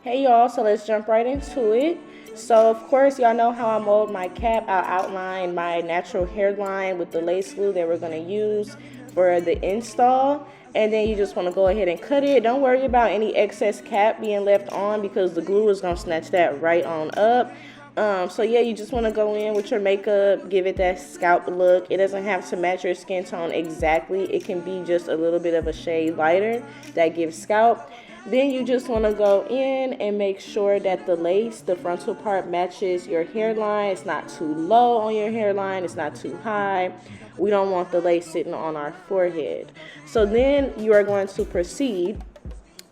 Hey y'all, so let's jump right into it. So of course y'all know how I mold my cap. I'll outline my natural hairline with the lace glue that we're going to use for the install. And then you just want to go ahead and cut it. Don't worry about any excess cap being left on because the glue is going to snatch that right on up. So yeah, you just want to go in with your makeup, give it that scalp look. It doesn't have to match your skin tone exactly. It can be just a little bit of a shade lighter that gives scalp. Then you just want to go in and make sure that the lace, the frontal part, matches your hairline. It's not too low on your hairline. It's not too high. We don't want the lace sitting on our forehead. So then you are going to proceed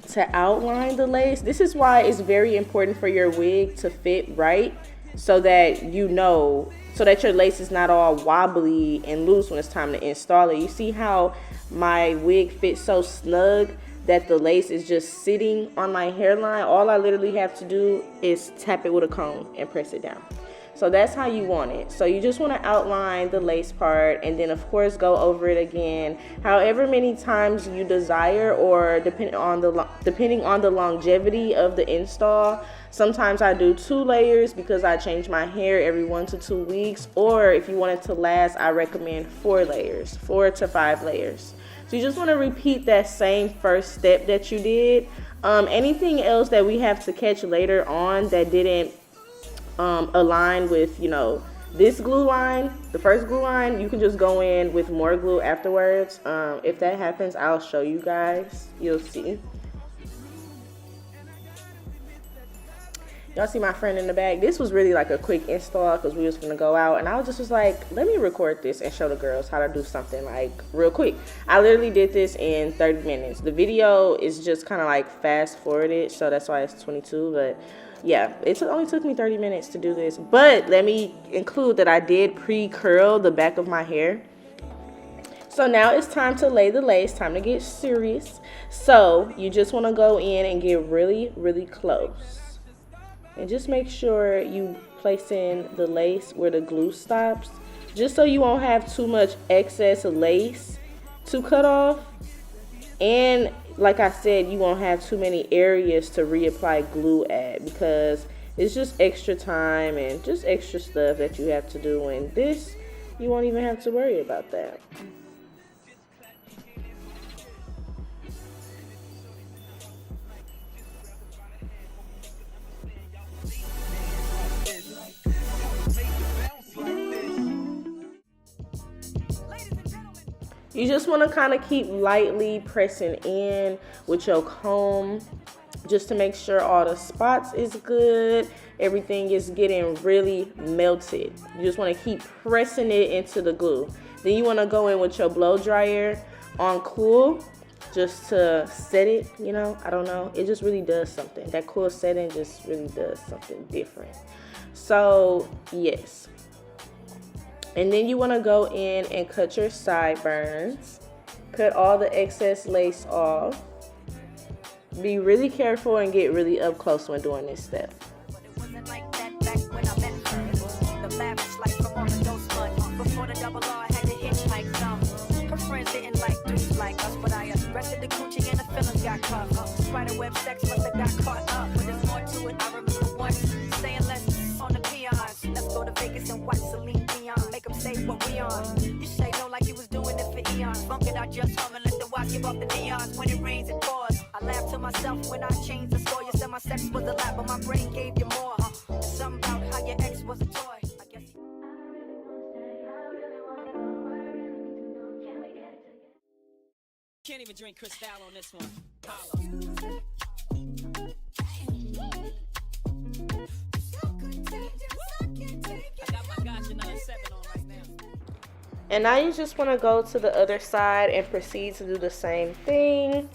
to outline the lace. This is why it's very important for your wig to fit right, so that so that your lace is not all wobbly and loose when it's time to install it. You see how my wig fits so snug that the lace is just sitting on my hairline? All I literally have to do is tap it with a comb and press it down. So that's how you want it. So you just want to outline the lace part and then of course go over it again however many times you desire, or depending on the longevity of the install. Sometimes I do 2 layers because I change my hair every 1 to 2 weeks, or if you want it to last, I recommend 4 layers, 4 to 5 layers. So you just want to repeat that same first step that you did. Anything else that we have to catch later on that didn't align with, this glue line, the first glue line, you can just go in with more glue afterwards. If that happens, I'll show you guys. You'll see. Y'all see my friend in the back? This was really like a quick install because we was gonna go out, and I was like, let me record this and show the girls how to do something like real quick. I literally did this in 30 minutes. The video is just kind of like fast forwarded, so that's why it's 22, but yeah, it only took me 30 minutes to do this. But let me include that I did pre-curl the back of my hair. So now it's time to lay the lace, time to get serious. So you just want to go in and get really, really close. And just make sure you place in the lace where the glue stops, just so you won't have too much excess lace to cut off. And like I said, you won't have too many areas to reapply glue at, because it's just extra time and just extra stuff that you have to do. And this, you won't even have to worry about that. You just want to kind of keep lightly pressing in with your comb just to make sure all the spots is good. Everything is getting really melted. You just want to keep pressing it into the glue. Then you want to go in with your blow dryer on cool just to set it, I don't know. It just really does something. That cool setting just really does something different. So, yes. And then you want to go in and cut your sideburns. Cut all the excess lace off. Be really careful and get really up close when doing this step. What we on? You say no like you was doing it for eons. Funk it, I just hum and let the watch give up the neons. When it rains, it pours. I laugh to myself when I changed the score. You said my sex was a lie, but my brain gave you more. Something about how your ex was a toy. I guess can't even drink Cristal on this one. Holla. And now you just want to go to the other side and proceed to do the same thing.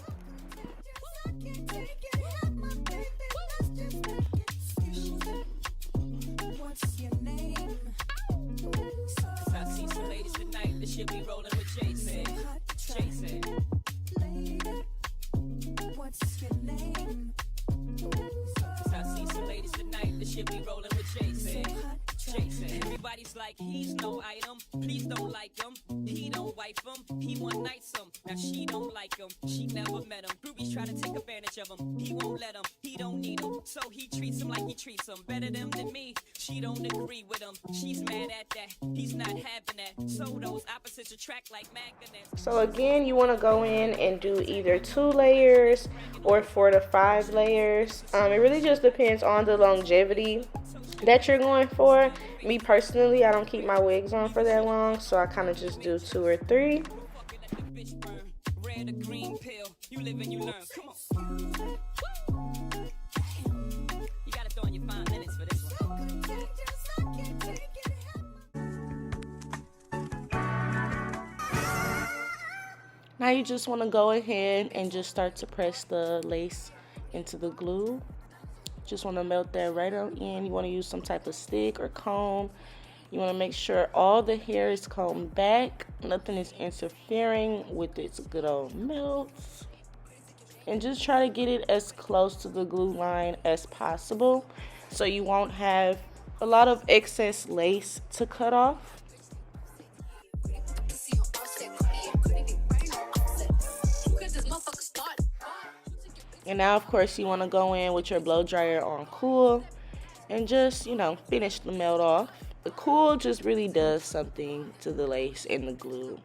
Everybody's like, he's no item, please don't like him. He don't wife him, he one night some. Now she don't like him, she never met him. Groupies try to take advantage of him, he won't let him, he don't need him. So he treats him like he treats him better than me. She don't agree with him. She's mad at that. He's not having that. So those opposites attract like magnets. So again, you want to go in and do either 2 layers or 4 to 5 layers. It really just depends on the longevity that you're going for. Me personally, I don't keep my wigs on for that long, so I kind of just do 2 or 3. Red or green pill. You live and you learn. Come on. You gotta throw in your 5 minutes for this one. Now you just want to go ahead and just start to press the lace into the glue. Just want to melt that right on in. You want to use some type of stick or comb. You want to make sure all the hair is combed back. Nothing is interfering with its good old melt. And just try to get it as close to the glue line as possible so you won't have a lot of excess lace to cut off. And now, of course, you want to go in with your blow dryer on cool and just, finish the melt off. The cool just really does something to the lace and the glue.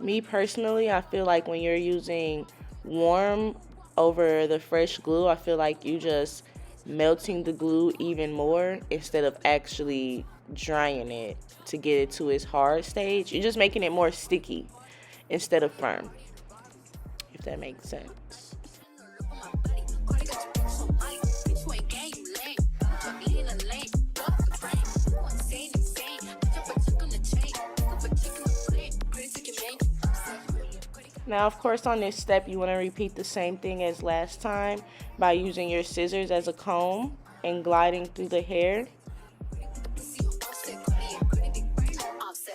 Me personally, I feel like when you're using warm over the fresh glue, I feel like you just melting the glue even more instead of actually drying it to get it to its hard stage. You're just making it more sticky instead of firm, if that makes sense. Now, of course, on this step, you want to repeat the same thing as last time by using your scissors as a comb and gliding through the hair.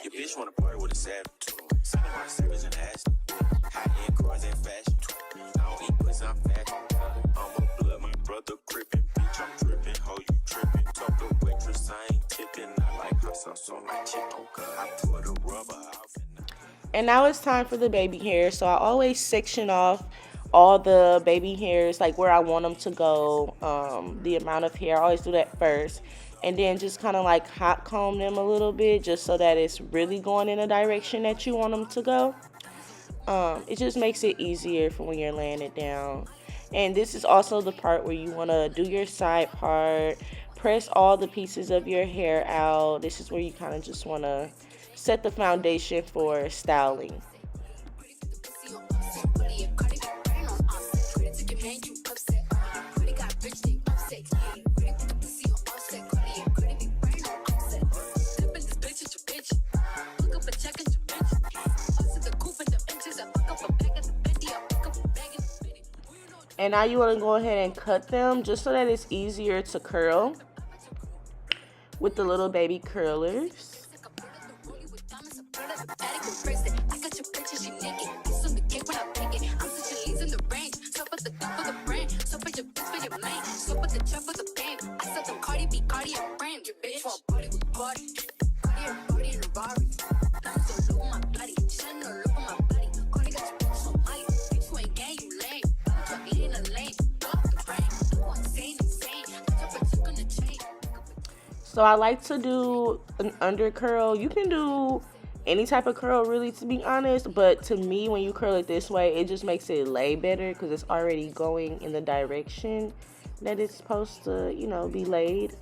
Your bitch wanna party with a savage too. Some of my savage and ass. High-end cars and fashion. I don't eat pussy, I'm fat. I'm a blood, my brother crippin'. Bitch, I'm drippin', ho, you trippin'. Talk to waitress, I ain't tippin'. I like hot sauce on my chip. I put a rubber off. And now it's time for the baby hair. So I always section off all the baby hairs, like where I want them to go, the amount of hair. I always do that first. And then just kind of like hot comb them a little bit just so that it's really going in a direction that you want them to go. It just makes it easier for when you're laying it down. And this is also the part where you want to do your side part, press all the pieces of your hair out. This is where you kind of just want to set the foundation for styling. And now you want to go ahead and cut them just so that it's easier to curl with the little baby curlers. So I like to do an under curl. You can do any type of curl really, to be honest, but to me, when you curl it this way, it just makes it lay better because it's already going in the direction that it's supposed to, be laid.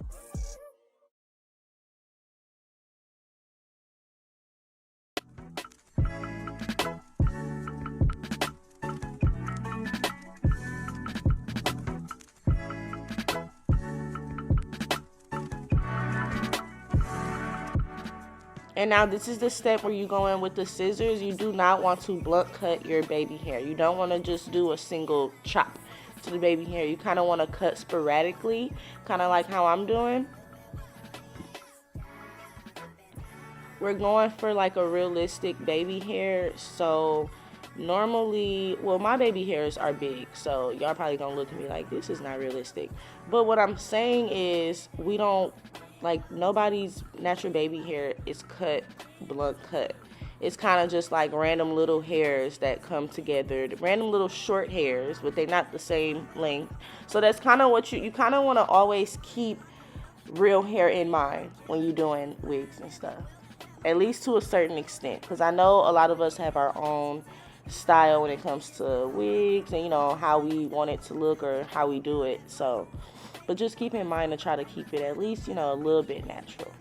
And now this is the step where you go in with the scissors. You do not want to blunt cut your baby hair. You don't want to just do a single chop to the baby hair. You kind of want to cut sporadically, kind of like how I'm doing. We're going for like a realistic baby hair. So normally, well, my baby hairs are big, so y'all probably gonna look at me like this is not realistic. But what I'm saying is we don't, like, nobody's natural baby hair is cut blunt cut. it's kind of just like random little hairs that come together, random little short hairs, but they're not the same length. So that's kind of what you kind of want to always keep real hair in mind when you're doing wigs and stuff, at least to a certain extent, because I know a lot of us have our own style when it comes to wigs and, you know, how we want it to look or how we do it. So, but just keep in mind to try to keep it at least, you know, a little bit natural.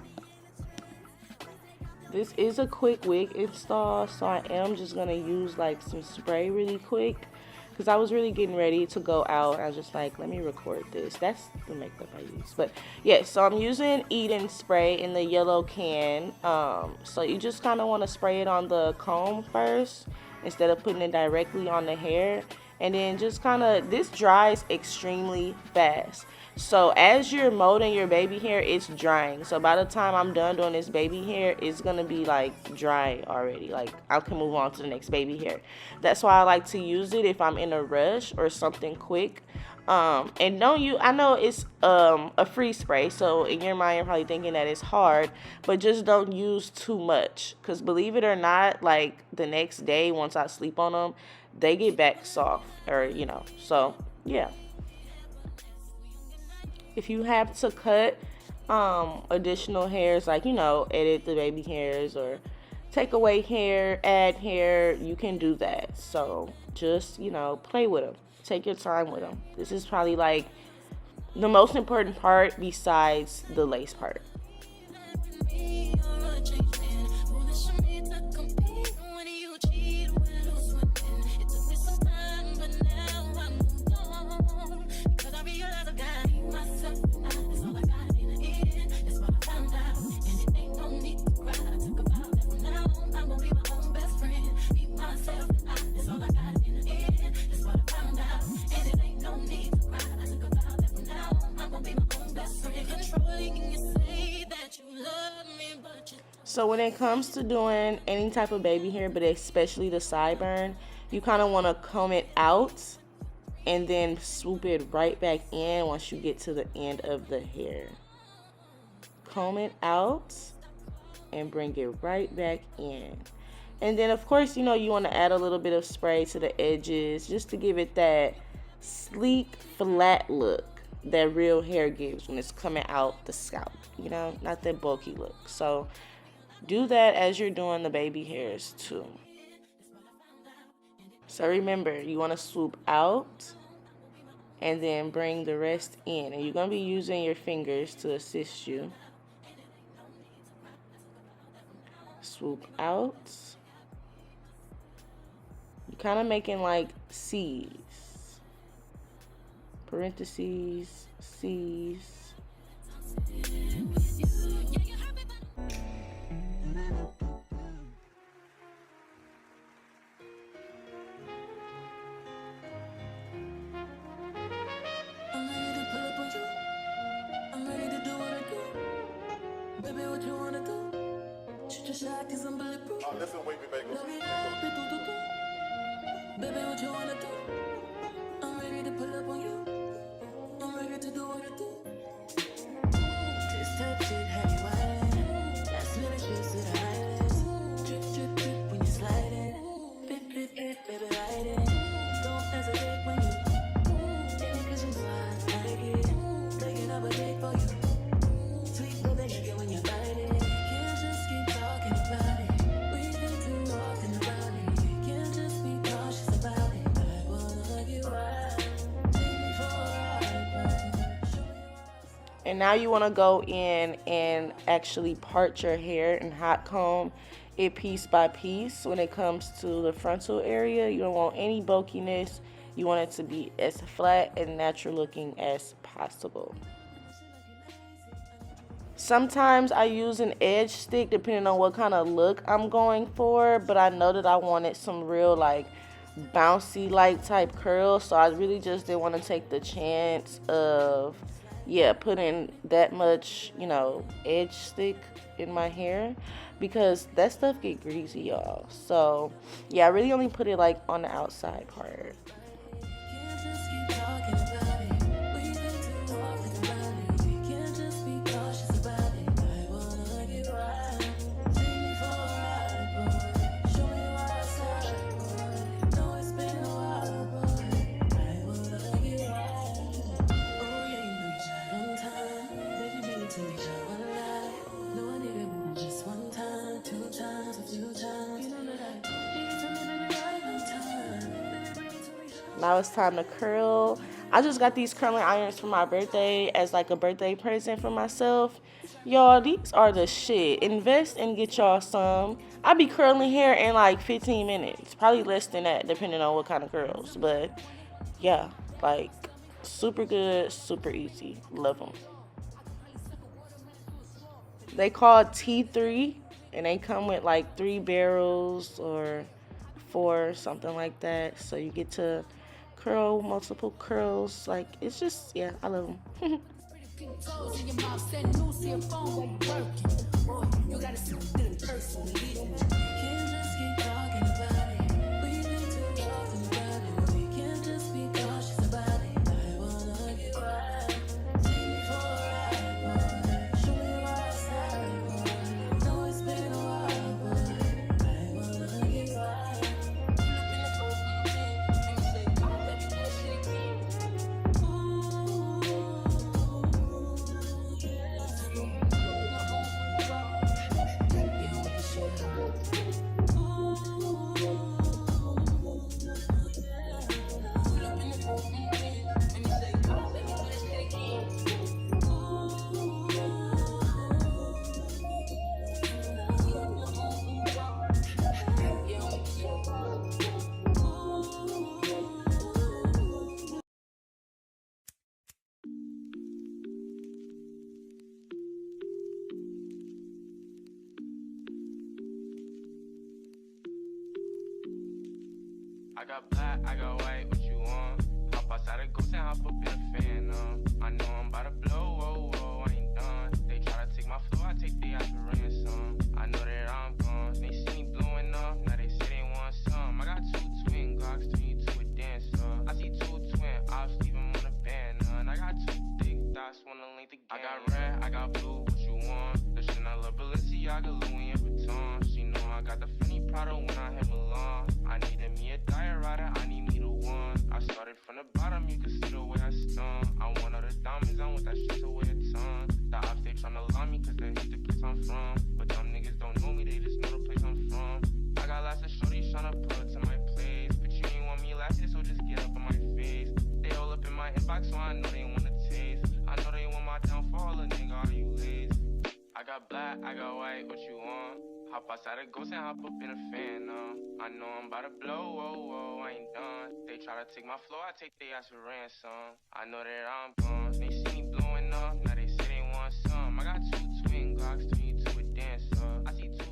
This is a quick wig install, so I am just gonna use like some spray really quick, because I was really getting ready to go out. I was just like, let me record this. That's the makeup I use. But yeah, so I'm using Eden spray in the yellow can. So you just kind of want to spray it on the comb first instead of putting it directly on the hair. And then just kind of, this dries extremely fast. So as you're molding your baby hair, it's drying. So by the time I'm done doing this baby hair, it's going to be like dry already. Like I can move on to the next baby hair. That's why I like to use it if I'm in a rush or something quick. And I know it's a free spray, so in your mind you're probably thinking that it's hard, but just don't use too much, because believe it or not, like the next day once I sleep on them, they get back soft, or you know. So yeah, if you have to cut additional hairs, like, you know, edit the baby hairs or take away hair, add hair, you can do that. So just, you know, play with them. Take your time with them. This is probably like the most important part besides the lace part. So when it comes to doing any type of baby hair, but especially the sideburn, you kind of want to comb it out and then swoop it right back in once you get to the end of the hair. Comb it out and bring it right back in. And then of course, you know, you want to add a little bit of spray to the edges just to give it that sleek, flat look that real hair gives when it's coming out the scalp, you know, not that bulky look. So do that as you're doing the baby hairs too. So remember, you want to swoop out and then bring the rest in. And you're going to be using your fingers to assist you. Swoop out. You're kind of making like C's. Parentheses, C's. Oh, listen, wait, baby. Baby, what you wanna do? I'm ready to pull up on you. I'm ready to do what I do. This type shit have you wildin'. Last minute shit to the highlights. Drip, drip, drip when you slide it. Bip, bip, bip, baby, ride it. Don't hesitate when you get it, cause you know I like it. Taking up a date for you. Sweet, but then you get when you bite it. Can't just keep talking about it. We need to walk in the valley. Can't just be cautious about it. I wanna get wild. Take me for a ride. Show you. And now you want to go in and actually part your hair and hot comb it piece by piece. When it comes to the frontal area, you don't want any bulkiness. You want it to be as flat and natural looking as possible. Sometimes I use an edge stick depending on what kind of look I'm going for, but I know that I wanted some real like bouncy like type curls, so I really just didn't want to take the chance of putting that much, you know, edge stick in my hair, because that stuff get greasy, y'all. So yeah, I really only put it like on the outside part. Can't just keep talking about it. We need to walk in the valley. Can't just be cautious about it. I wanna get wild. Take me for a ride, boy. Now it's time to curl. I just got these curling irons for my birthday as like a birthday present for myself. Y'all, these are the shit. Invest and get y'all some. I be curling hair in like 15 minutes. Probably less than that, depending on what kind of curls. But yeah, like super good, super easy. Love them. They call T3, and they come with like 3 barrels or 4, something like that. So you get to curl multiple curls. Like, it's just, yeah, I love them. Toes in your mouth, send news to your phone while you working. Boy, you gotta see it in person. Can't just keep talking about it. We've been too talking about it. We can't just be cautious about it. I wanna get right. Take me for a ride, boy. Show me where I stand, boy. Know it's been a while, boy. I wanna get right. I got black, I got white, what you want? Hop outside the ghost and hop up in a phantom. I know I'm about to blow, whoa, whoa, I ain't done. They try to take my flow, I take the ass for ransom. I know that I'm gone, they see me blowing up, now they say they want some. I got 2 twin Glocks, turn you to a dancer. I see 2 twin ops, leave them on a band, none. I got 2 thick dots, wanna link the game. I got red, I got blue, what you want? The Chanel, Balenciaga, Louis, and Vuitton. She know I got the funny Prada when I hit Milan. I needed me a diet rider, I need me the one. I started from the bottom, you can see the way I stung. I want all the diamonds, I want that shit to weigh a ton. The ops, they tryna lie me, cause they hate the place I'm from. But them niggas don't know me, they just know the place I'm from. I got lots of shorties tryna put to my place. But you ain't want me last year, so just get up in my face. They all up in my inbox, so I know they wanna taste. I know they want my downfall, a nigga, are you lazy? I got black, I got white, what you want? Hop outside the ghost and hop up in a phantom. I know I'm about to blow, whoa, whoa, I ain't done. They try to take my flow, I take their ass for ransom. I know that I'm gone, they see me blowing up, now they say they want some. I got 2 twin Glocks, turn you to a dancer. I see 2 twin.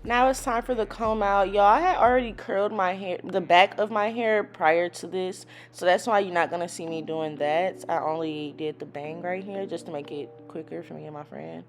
Now it's time for the comb out. Y'all, I had already curled my hair, the back of my hair prior to this. So that's why you're not going to see me doing that. I only did the bang right here just to make it quicker for me and my friend.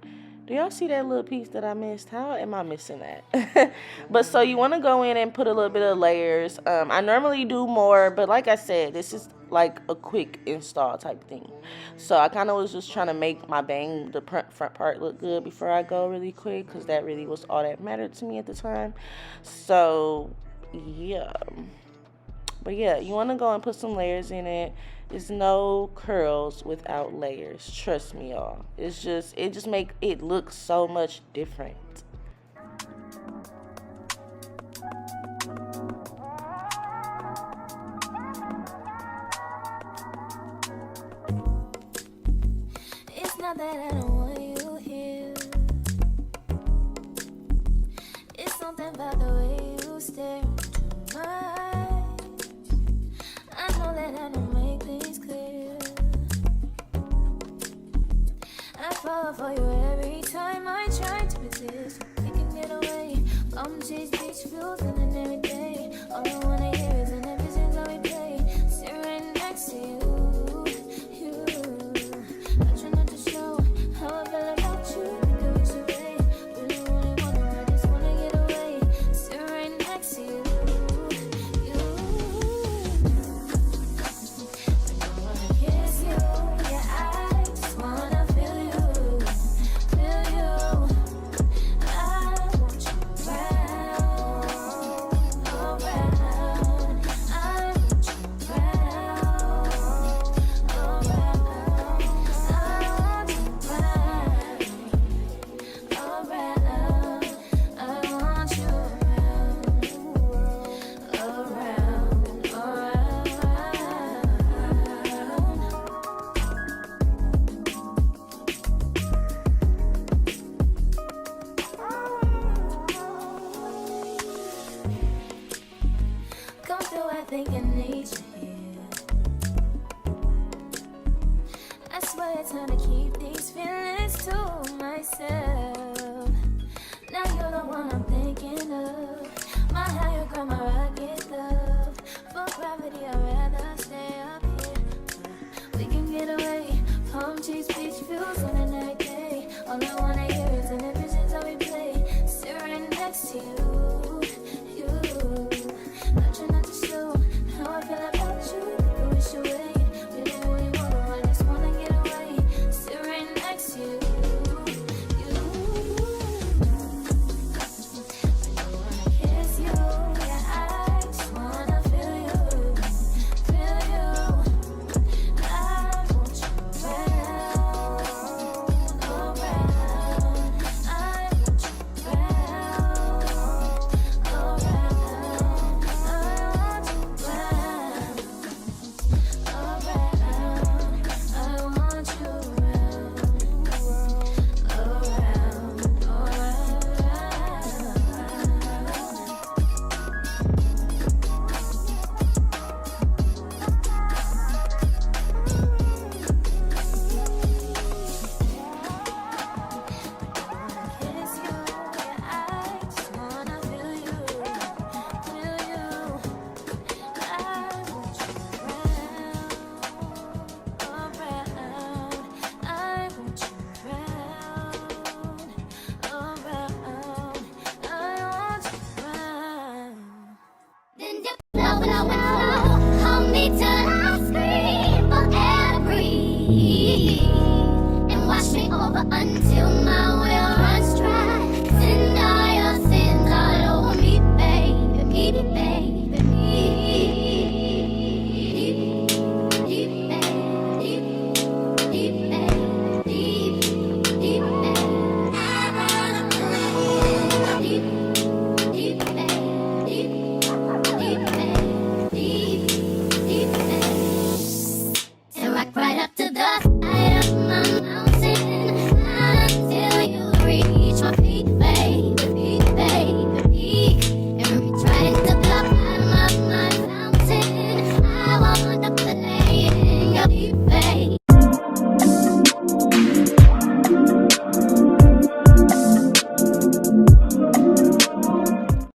Do y'all see that little piece that I missed? How am I missing that? But so you want to go in and put a little bit of layers. I normally do more, but like I said, this is like a quick install type thing. So I kind of was just trying to make my bang, the front part, look good before I go really quick, because that really was all that mattered to me at the time. So yeah. But yeah, you want to go and put some layers in it. There's no curls without layers. Trust me, y'all. It just make it look so much different. It's not that I don't want you here. It's something about the way you stare into my eyes. I know that I don't make things clear. I fall for you every time I try to resist. We can get away. Chase beach views and every day. All I wanna hear is an episode that we play. Sit right next to you. I try not to show how I feel about you. Because you away. Really wanna, I just wanna get away. Sit right next to you. I don't wanna kiss you. Yeah, I just wanna feel you. quiet time to keep these feelings to myself.